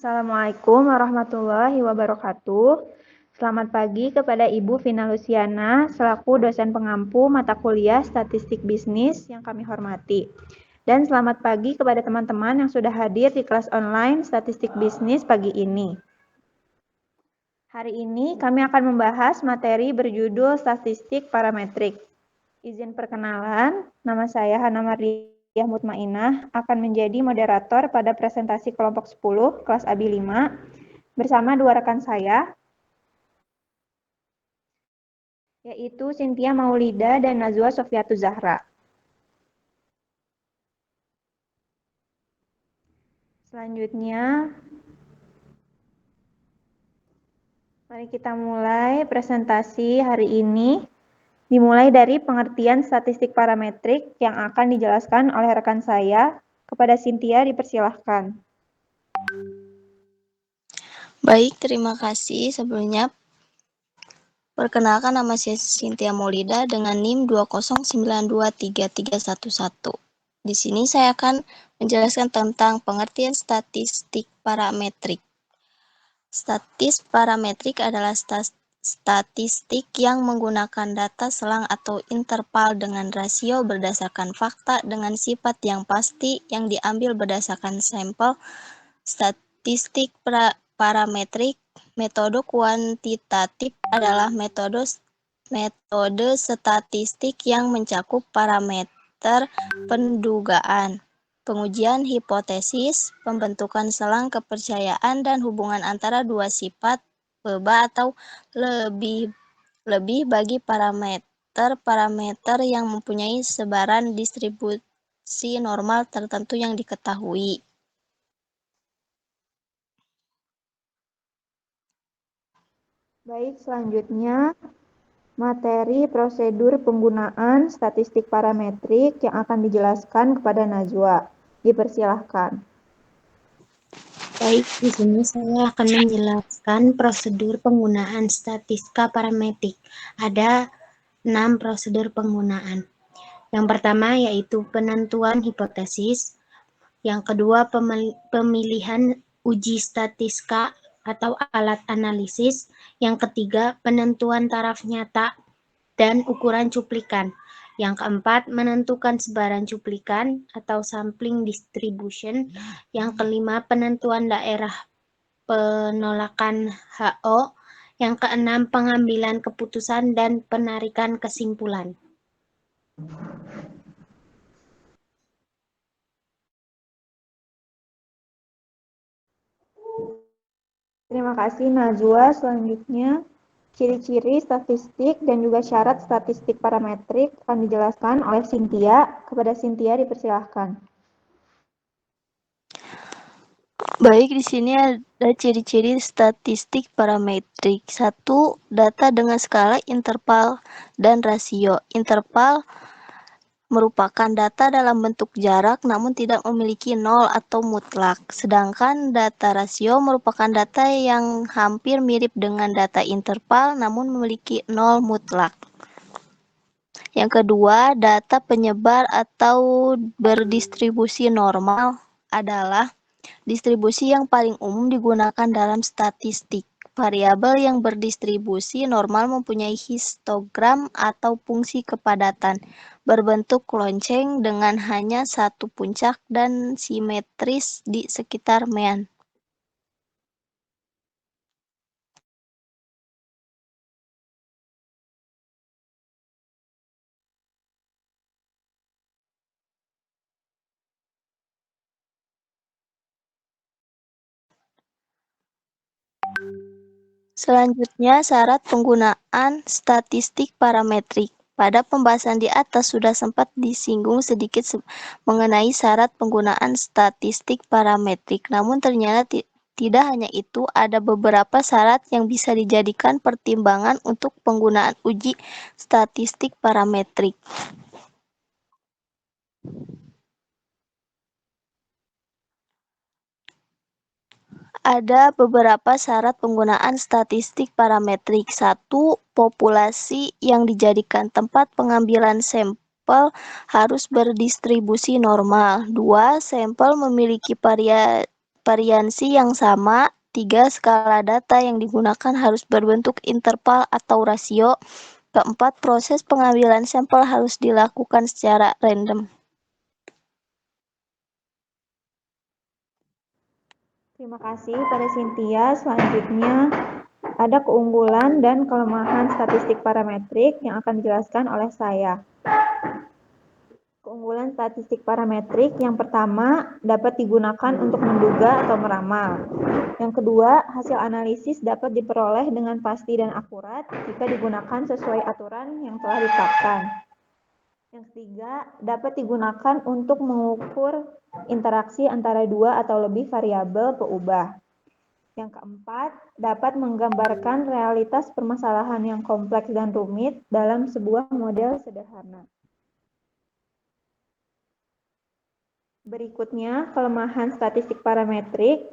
Assalamualaikum warahmatullahi wabarakatuh. Selamat pagi kepada Ibu Vina Luciana, selaku dosen pengampu mata kuliah Statistik Bisnis yang kami hormati. Dan selamat pagi kepada teman-teman yang sudah hadir di kelas online Statistik Bisnis pagi ini. Hari ini kami akan membahas materi berjudul Statistik Parametrik. Izin perkenalan, nama saya Hana Mardiah Mutmainah akan menjadi moderator pada presentasi kelompok 10 kelas AB 5 bersama dua rekan saya, yaitu Cynthia Maulida dan Nazwa Sofiatu Zahra. Selanjutnya, mari kita mulai presentasi hari ini. Dimulai dari pengertian statistik parametrik yang akan dijelaskan oleh rekan saya. Kepada Cynthia dipersilahkan. Baik, terima kasih. Sebelumnya, perkenalkan nama saya Cynthia Maulida dengan NIM 209233311. Di sini saya akan menjelaskan tentang pengertian statistik parametrik. Statistik parametrik adalah statistik yang menggunakan data selang atau interval dengan rasio berdasarkan fakta dengan sifat yang pasti yang diambil berdasarkan sampel. Statistik parametrik. Metode kuantitatif adalah metode statistik yang mencakup parameter pendugaan, pengujian hipotesis, pembentukan selang kepercayaan, dan hubungan antara dua sifat beba atau lebih bagi parameter yang mempunyai sebaran distribusi normal tertentu yang diketahui. Baik, selanjutnya materi prosedur penggunaan statistik parametrik yang akan dijelaskan kepada Najwa. Dipersilahkan. Baik, di sini saya akan menjelaskan prosedur penggunaan statistika parametrik. Ada 6 prosedur penggunaan. Yang pertama yaitu penentuan hipotesis, yang kedua pemilihan uji statistika atau alat analisis, yang ketiga penentuan taraf nyata dan ukuran cuplikan. Yang keempat, menentukan sebaran cuplikan atau sampling distribution. Yang kelima, penentuan daerah penolakan HO. Yang keenam, pengambilan keputusan dan penarikan kesimpulan. Terima kasih Najwa. Selanjutnya, ciri-ciri statistik dan juga syarat statistik parametrik akan dijelaskan oleh Cynthia. Kepada Cynthia dipersilahkan. Baik, di sini ada ciri-ciri statistik parametrik. 1. Data dengan skala interval dan rasio. Interval merupakan data dalam bentuk jarak namun tidak memiliki nol atau mutlak. Sedangkan data rasio merupakan data yang hampir mirip dengan data interval namun memiliki nol mutlak. Yang kedua, data penyebar atau berdistribusi normal adalah distribusi yang paling umum digunakan dalam statistik. Variabel yang berdistribusi normal mempunyai histogram atau fungsi kepadatan berbentuk lonceng dengan hanya satu puncak dan simetris di sekitar mean. Selanjutnya, syarat penggunaan statistik parametrik. Pada pembahasan di atas sudah sempat disinggung sedikit mengenai syarat penggunaan statistik parametrik. Namun ternyata tidak hanya itu, ada beberapa syarat yang bisa dijadikan pertimbangan untuk penggunaan uji statistik parametrik. Ada beberapa syarat penggunaan statistik parametrik. 1. Populasi yang dijadikan tempat pengambilan sampel harus berdistribusi normal. 2. Sampel memiliki variansi yang sama. 3. Skala data yang digunakan harus berbentuk interval atau rasio. Keempat, proses pengambilan sampel harus dilakukan secara random. Terima kasih pada Cynthia. Selanjutnya ada keunggulan dan kelemahan statistik parametrik yang akan dijelaskan oleh saya. Keunggulan statistik parametrik yang pertama dapat digunakan untuk menduga atau meramal. Yang kedua, hasil analisis dapat diperoleh dengan pasti dan akurat jika digunakan sesuai aturan yang telah ditetapkan. Yang ketiga, dapat digunakan untuk mengukur interaksi antara dua atau lebih variabel peubah. Yang keempat, dapat menggambarkan realitas permasalahan yang kompleks dan rumit dalam sebuah model sederhana. Berikutnya, kelemahan statistik parametrik.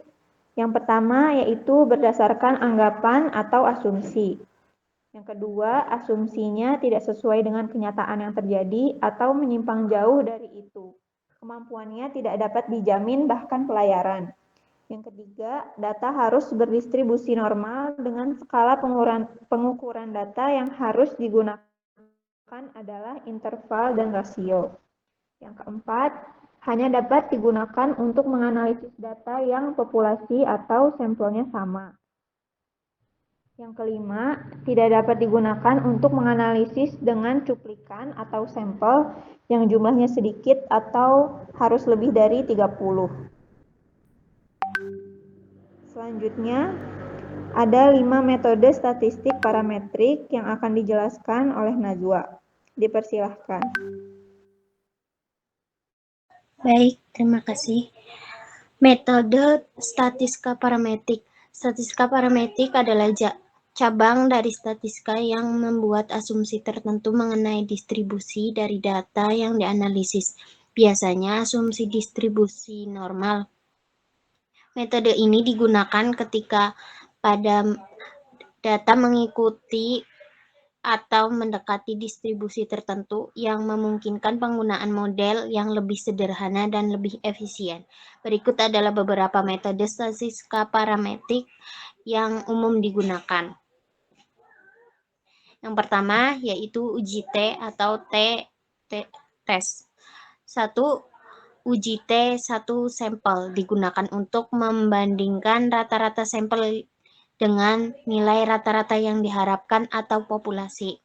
Yang pertama yaitu berdasarkan anggapan atau asumsi. Yang kedua, asumsinya tidak sesuai dengan kenyataan yang terjadi atau menyimpang jauh dari itu. Kemampuannya tidak dapat dijamin bahkan pelayaran. Yang ketiga, data harus berdistribusi normal dengan skala pengukuran data yang harus digunakan adalah interval dan rasio. Yang keempat, hanya dapat digunakan untuk menganalisis data yang populasi atau sampelnya sama. Yang kelima, tidak dapat digunakan untuk menganalisis dengan cuplikan atau sampel yang jumlahnya sedikit atau harus lebih dari 30. Selanjutnya, ada 5 metode statistik parametrik yang akan dijelaskan oleh Najwa. Dipersilahkan. Baik, terima kasih. Metode statistika parametrik. Statistika parametrik adalah cabang dari statistika yang membuat asumsi tertentu mengenai distribusi dari data yang dianalisis. Biasanya asumsi distribusi normal. Metode ini digunakan ketika pada data mengikuti atau mendekati distribusi tertentu yang memungkinkan penggunaan model yang lebih sederhana dan lebih efisien. Berikut adalah beberapa metode statistika parametrik yang umum digunakan. Yang pertama yaitu uji T atau T-test. 1. Uji T1 sampel digunakan untuk membandingkan rata-rata sampel dengan nilai rata-rata yang diharapkan atau populasi.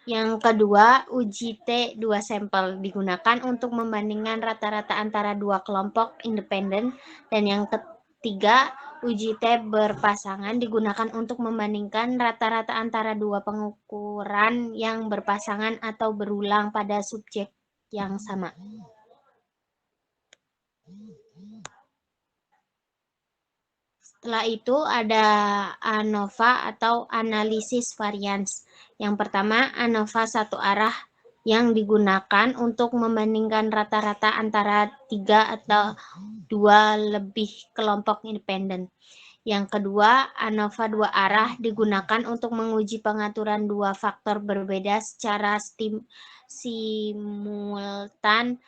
Yang kedua, uji T2 sampel digunakan untuk membandingkan rata-rata antara dua kelompok independen. Dan yang ketiga, uji T berpasangan digunakan untuk membandingkan rata-rata antara dua pengukuran yang berpasangan atau berulang pada subjek yang sama. Setelah itu ada ANOVA atau analisis varians. Yang pertama, ANOVA satu arah yang digunakan untuk membandingkan rata-rata antara 3 atau 2 lebih kelompok independen. Yang kedua, ANOVA dua arah digunakan untuk menguji pengaturan dua faktor berbeda secara simultan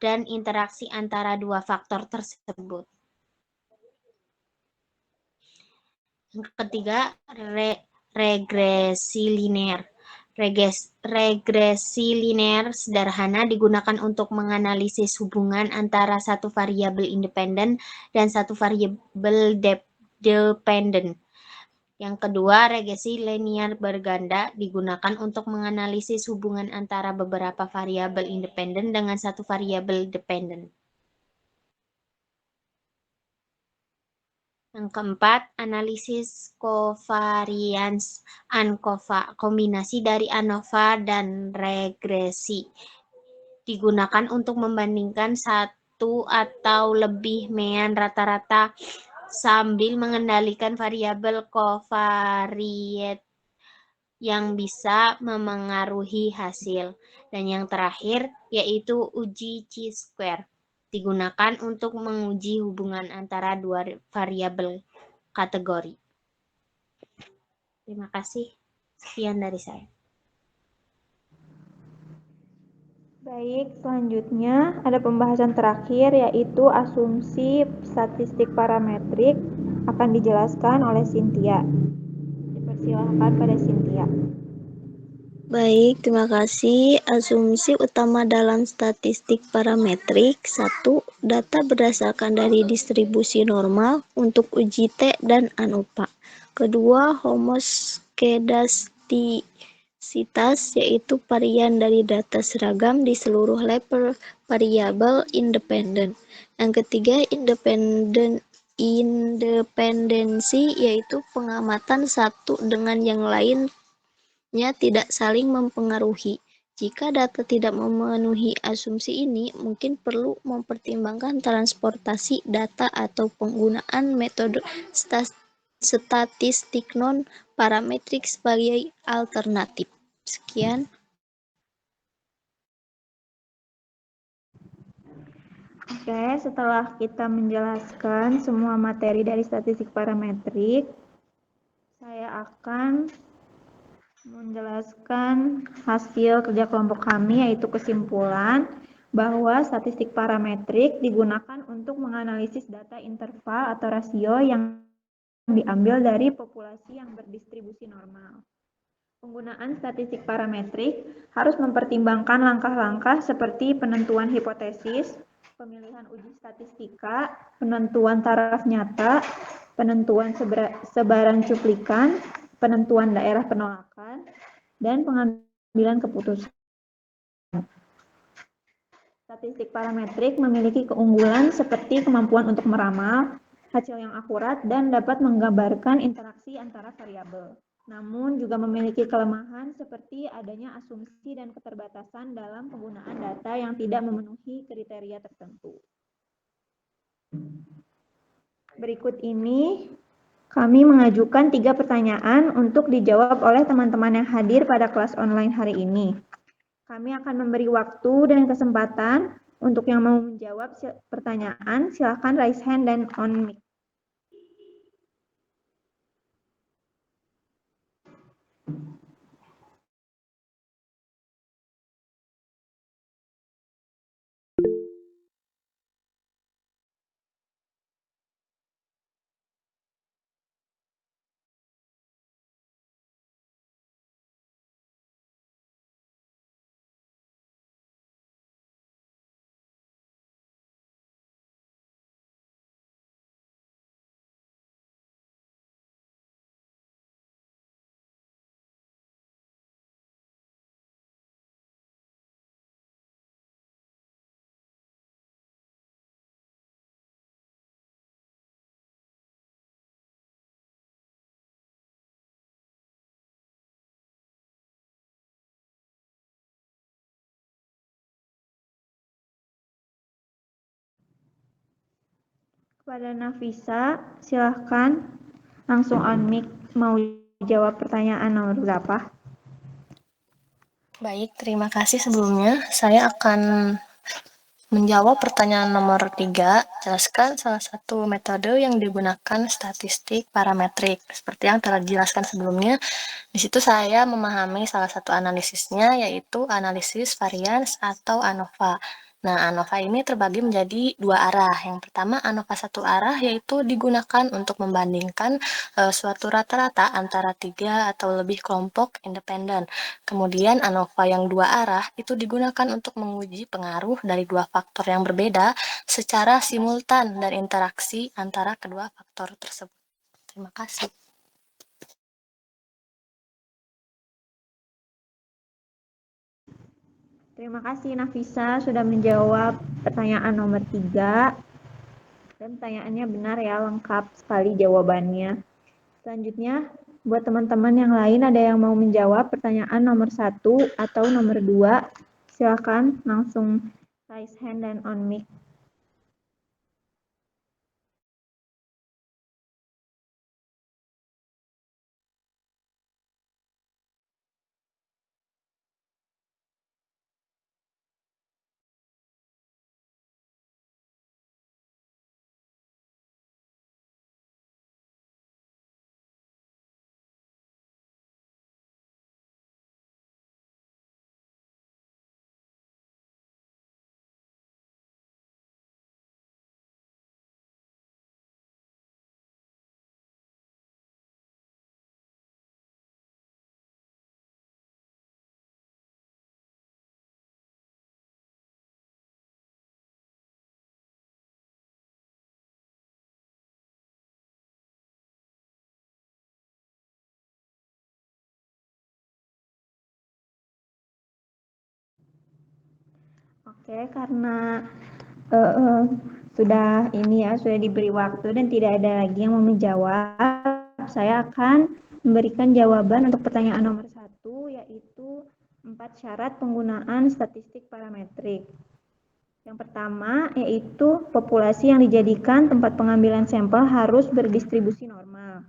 dan interaksi antara dua faktor tersebut. Yang ketiga, regresi linear. Regresi linear sederhana digunakan untuk menganalisis hubungan antara satu variabel independen dan satu variabel dependen. Yang kedua, regresi linear berganda digunakan untuk menganalisis hubungan antara beberapa variabel independen dengan satu variabel dependen. Yang keempat, analisis covariance ANCOVA, kombinasi dari ANOVA dan regresi. Digunakan untuk membandingkan satu atau lebih mean rata-rata sambil mengendalikan variabel covariate yang bisa memengaruhi hasil. Dan yang terakhir yaitu uji chi-square. Digunakan untuk menguji hubungan antara dua variabel kategori. Terima kasih. Sekian dari saya. Baik, selanjutnya ada pembahasan terakhir yaitu asumsi statistik parametrik akan dijelaskan oleh Cynthia. Dipersilahkan pada Cynthia. Baik, terima kasih. Asumsi utama dalam statistik parametrik. 1. Data berdasarkan dari distribusi normal untuk uji T dan ANOVA. Kedua, homoskedastisitas, yaitu varian dari data seragam di seluruh level variabel independen. Yang ketiga, independensi, yaitu pengamatan satu dengan yang lain tidak saling mempengaruhi. Jika data tidak memenuhi asumsi ini, mungkin perlu mempertimbangkan transportasi data atau penggunaan metode statistik non-parametrik sebagai alternatif. Sekian. Oke, setelah kita menjelaskan semua materi dari statistik parametrik, saya akan menjelaskan hasil kerja kelompok kami, yaitu kesimpulan bahwa statistik parametrik digunakan untuk menganalisis data interval atau rasio yang diambil dari populasi yang berdistribusi normal. Penggunaan statistik parametrik harus mempertimbangkan langkah-langkah seperti penentuan hipotesis, pemilihan uji statistika, penentuan taraf nyata, penentuan sebaran cuplikan, penentuan daerah penolakan, dan pengambilan keputusan. Statistik parametrik memiliki keunggulan seperti kemampuan untuk meramal, hasil yang akurat, dan dapat menggambarkan interaksi antara variabel. Namun juga memiliki kelemahan seperti adanya asumsi dan keterbatasan dalam penggunaan data yang tidak memenuhi kriteria tertentu. Berikut ini kami mengajukan 3 pertanyaan untuk dijawab oleh teman-teman yang hadir pada kelas online hari ini. Kami akan memberi waktu dan kesempatan untuk yang mau menjawab pertanyaan, silakan raise hand dan on mic. Kepada Nafisa, silahkan langsung on mic mau jawab pertanyaan nomor berapa. Baik, terima kasih sebelumnya. Saya akan menjawab pertanyaan nomor 3. Jelaskan salah satu metode yang digunakan statistik parametrik. Seperti yang telah dijelaskan sebelumnya, di situ saya memahami salah satu analisisnya, yaitu analisis varians atau ANOVA. Nah, ANOVA ini terbagi menjadi 2 arah. Yang pertama, ANOVA 1 arah, yaitu digunakan untuk membandingkan suatu rata-rata antara 3 atau lebih kelompok independen. Kemudian ANOVA yang 2 arah itu digunakan untuk menguji pengaruh dari 2 faktor yang berbeda secara simultan dan interaksi antara kedua faktor tersebut. Terima kasih. Terima kasih Nafisa sudah menjawab pertanyaan nomor 3. Dan pertanyaannya benar ya, lengkap sekali jawabannya. Selanjutnya, buat teman-teman yang lain ada yang mau menjawab pertanyaan nomor 1 atau nomor 2, silakan langsung raise hand dan on mic. Oke, karena sudah diberi waktu dan tidak ada lagi yang mau menjawab, saya akan memberikan jawaban untuk pertanyaan nomor 1, yaitu 4 syarat penggunaan statistik parametrik. Yang pertama, yaitu populasi yang dijadikan tempat pengambilan sampel harus berdistribusi normal.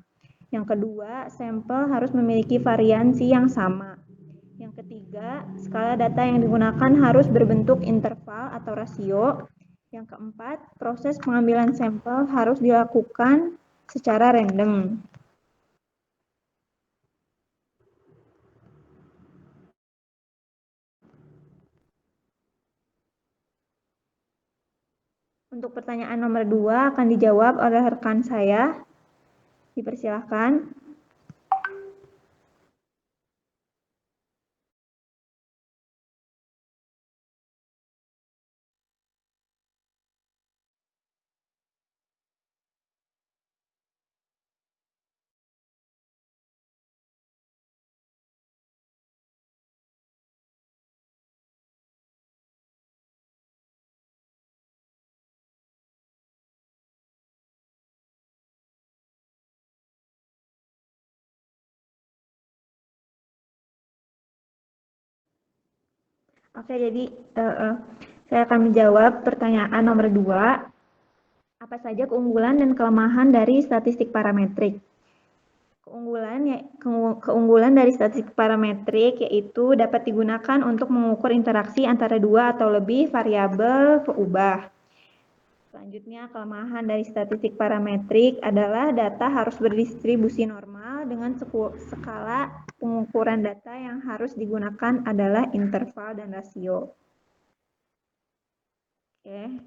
Yang kedua, sampel harus memiliki variansi yang sama. Yang ketiga, skala data yang digunakan harus berbentuk interval atau rasio. Yang keempat, proses pengambilan sampel harus dilakukan secara random. Untuk pertanyaan nomor 2 akan dijawab oleh rekan saya. Dipersilahkan. Oke, jadi saya akan menjawab pertanyaan nomor 2. Apa saja keunggulan dan kelemahan dari statistik parametrik? Keunggulan dari statistik parametrik yaitu dapat digunakan untuk mengukur interaksi antara 2 atau lebih variabel peubah. Selanjutnya, kelemahan dari statistik parametrik adalah data harus berdistribusi normal dengan skala pengukuran data yang harus digunakan adalah interval dan rasio. Oke,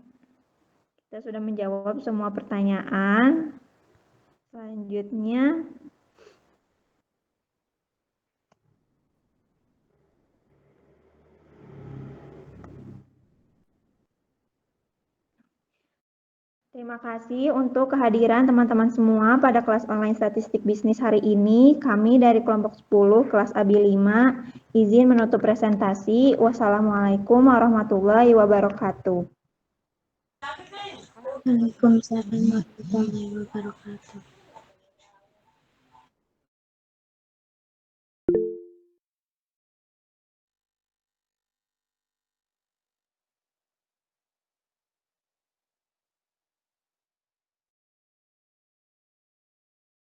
kita sudah menjawab semua pertanyaan. Selanjutnya, terima kasih untuk kehadiran teman-teman semua pada kelas online statistik bisnis hari ini. Kami dari kelompok 10 kelas AB5 izin menutup presentasi. Wassalamualaikum warahmatullahi wabarakatuh. Waalaikumsalam warahmatullahi wabarakatuh.